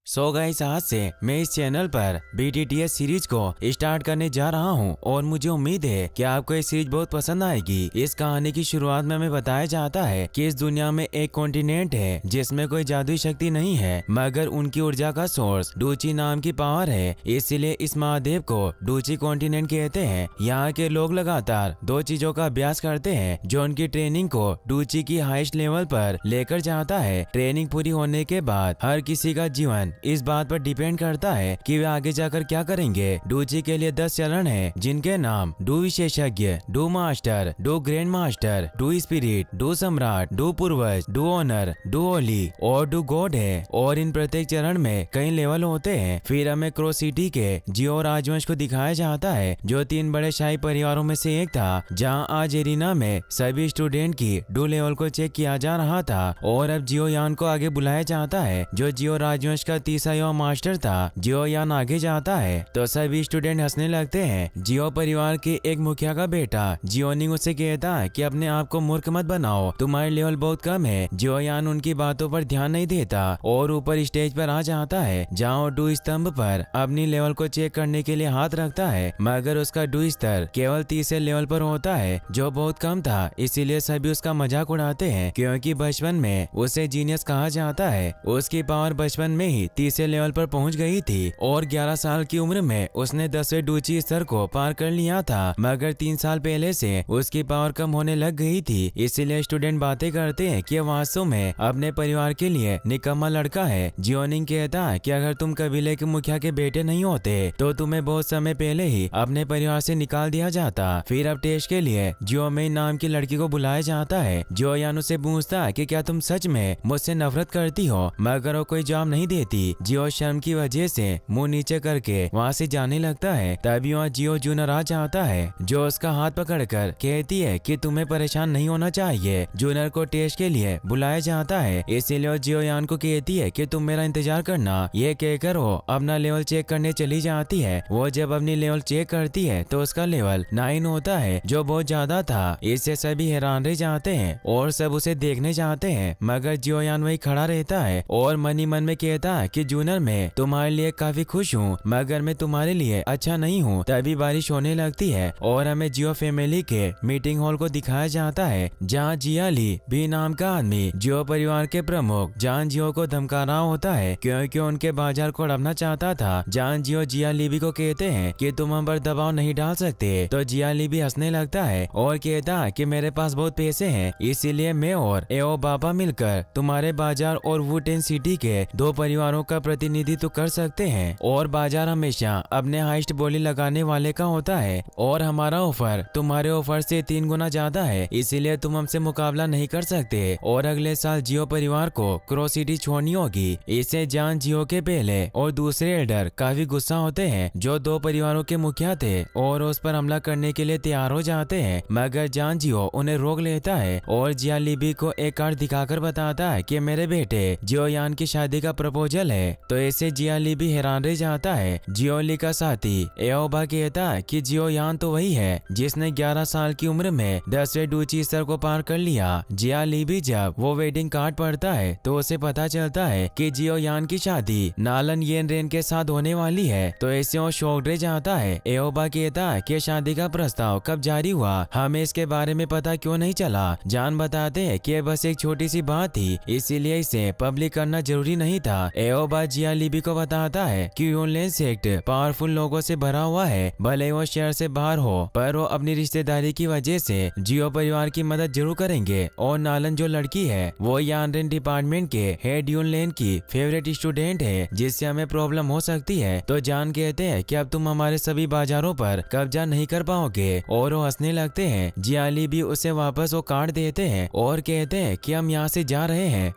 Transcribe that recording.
Guys, आज से मैं इस चैनल पर BTTS सीरीज को स्टार्ट करने जा रहा हूं और मुझे उम्मीद है कि आपको ये सीरीज बहुत पसंद आएगी। इस कहानी की शुरुआत में हमें बताया जाता है कि इस दुनिया में एक कॉन्टिनेंट है जिसमें कोई जादुई शक्ति नहीं है, मगर उनकी ऊर्जा का सोर्स डूची नाम की पावर है। इसीलिए इस महाद्वीप को डूची कॉन्टिनेंट कहते हैं। यहाँ के लोग लगातार दो चीजों का अभ्यास करते हैं जो उनकी ट्रेनिंग को डूची की हाईएस्ट लेवल पर लेकर जाता है। ट्रेनिंग पूरी होने के बाद हर किसी का जीवन इस बात पर डिपेंड करता है कि वे आगे जाकर क्या करेंगे। डूची के लिए 10 चरण हैं, जिनके नाम डू विशेषज्ञ, do master, do grand master, do spirit, do सम्राट, डू पूर्वज, डू ऑनर, डू होली और डू गॉड है। और इन प्रत्येक चरण में कई लेवल होते हैं। फिर हमें क्रो सिटी के जियो राजवंश को दिखाया जाता है, जो 3 बड़े शाही परिवारों में से एक था, जहाँ आज एरिना में सभी स्टूडेंट की डू लेवल को चेक किया जा रहा था। और अब जियो यान को आगे बुलाया जाता है, जो जियो राजवंश का तीसरा युवा मास्टर था। जियो यान आगे जाता है तो सभी स्टूडेंट हंसने लगते हैं। जियो परिवार के एक मुखिया का बेटा जियोनिंग उसे कहता है कि अपने आप को मूर्ख मत बनाओ, तुम्हारी लेवल बहुत कम है। जियो यान उनकी बातों पर ध्यान नहीं देता और ऊपर स्टेज पर आ जाता है, जहाँ डू स्तंभ पर अपनी लेवल को चेक करने के लिए हाथ रखता है, मगर उसका डू स्तर केवल 30 लेवल पर होता है, जो बहुत कम था। इसीलिए सभी उसका मजाक उड़ाते हैं, क्योंकि बचपन में उसे जीनियस कहा जाता है। उसकी पावर बचपन में ही 30 लेवल पर पहुंच गई थी और 11 साल की उम्र में उसने 10वें डूची स्तर को पार कर लिया था, मगर 3 साल पहले से उसकी पावर कम होने लग गई थी। इसीलिए स्टूडेंट बातें करते हैं कि वास्तव में अपने परिवार के लिए निकम्मा लड़का है। जियोनिंग कहता है कि अगर तुम कबीले के मुखिया के बेटे नहीं होते तो तुम्हें बहुत समय पहले ही अपने परिवार से निकाल दिया जाता। फिर अब टेस्ट के लिए जियो मेई नाम की लड़की को बुलाया जाता है। जियो यान उससे पूछता है कि क्या तुम सच में मुझसे नफरत करती हो, मगर वो कोई जवाब नहीं देती। जियो शर्म की वजह से मुंह नीचे करके वहाँ से जाने लगता है। तभी वहाँ जियो जूनियर आ जाता है, जो उसका हाथ पकड़कर कहती है कि तुम्हें परेशान नहीं होना चाहिए। जूनियर को टेस्ट के लिए बुलाया जाता है, इसीलिए वो जियो यान को कहती है कि तुम मेरा इंतजार करना। ये कहकर वो अपना लेवल चेक करने चली जाती है। वो जब अपनी लेवल चेक करती है तो उसका लेवल 9 होता है, जो बहुत ज्यादा था। इससे सभी हैरान रह जाते हैं और सब उसे देखने जाते हैं, मगर जियो यान वही खड़ा रहता है और मन ही मन में कहता है कि जूनियर मैं तुम्हारे लिए काफी खुश हूँ, मगर मैं तुम्हारे लिए अच्छा नहीं हूँ। तभी बारिश होने लगती है और हमें जियो फैमिली के मीटिंग हॉल को दिखाया जाता है, जहाँ जिया ली भी नाम का आदमी जियो परिवार के प्रमुख जान जियो को धमका रहा होता है, क्योंकि उनके बाजार को हड़पना चाहता था। जान जियो जिया लीबी को कहते हैं कि तुम हम पर दबाव नहीं डाल सकते, तो जिया लीबी हंसने लगता है और कहता है कि मेरे पास बहुत पैसे हैं, इसीलिए मैं और एओ बाबा मिलकर तुम्हारे बाजार और वुटेन सिटी के 2 परिवारों का प्रतिनिधित्व कर सकते हैं। और बाजार हमेशा अपने हाईएस्ट बोली लगाने वाले का होता है और हमारा ऑफर तुम्हारे ऑफर से 3 गुना ज्यादा है, इसीलिए तुम हमसे मुकाबला नहीं कर सकते और अगले साल जियो परिवार को क्रो सिटी छोड़नी होगी। इसे जान जियो के पहले और दूसरे एल्डर काफी गुस्सा होते हैं, जो 2 परिवारों के मुखिया थे, और उस पर हमला करने के लिए तैयार हो जाते हैं, मगर जान जियो उन्हें रोक लेता है और जिया लीबी को एक कार्ड दिखाकर बताता है कि मेरे बेटे जियो यान की शादी का प्रपोजल है। तो ऐसे जिया लीबी हैरान रह जाता है। जियो ली का साथी एओबा कहता है कि जियो यान तो वही है जिसने 11 साल की उम्र में 10वें डूची स्तर को पार कर लिया। जिया लीबी जब वो वेडिंग कार्ड पढ़ता है तो उसे पता चलता है कि जियो यान की शादी नालन येन रेन के साथ होने वाली है, तो ऐसे वो शॉक्ड रह जाता है। एओबा कहता है कि शादी का प्रस्ताव कब जारी हुआ, हमें इसके बारे में पता क्यों नहीं चला। जान बताते हैं कि बस एक छोटी सी बात थी, इसीलिए इसे पब्लिक करना जरूरी नहीं था। एओबा जिया लीबी को बताता है कि यूनलेन सेक्ट पावरफुल लोगों से भरा हुआ है, भले वो शहर से बाहर हो, पर वो अपनी रिश्तेदारी की वजह से जियो परिवार की मदद जरूर करेंगे। और नालन जो लड़की है वो यानरेन डिपार्टमेंट के हेड यूनलेन की फेवरेट स्टूडेंट है, जिससे हमें प्रॉब्लम हो सकती है। तो जान कहते हैं कि अब तुम हमारे सभी बाजारों पर कब्जा नहीं कर पाओगे, और वो हंसने लगते हैं। जिया ली भी उसे वापस वो कार्ड देते हैं और कहते हैं कि हम यहाँ से जा रहे हैं।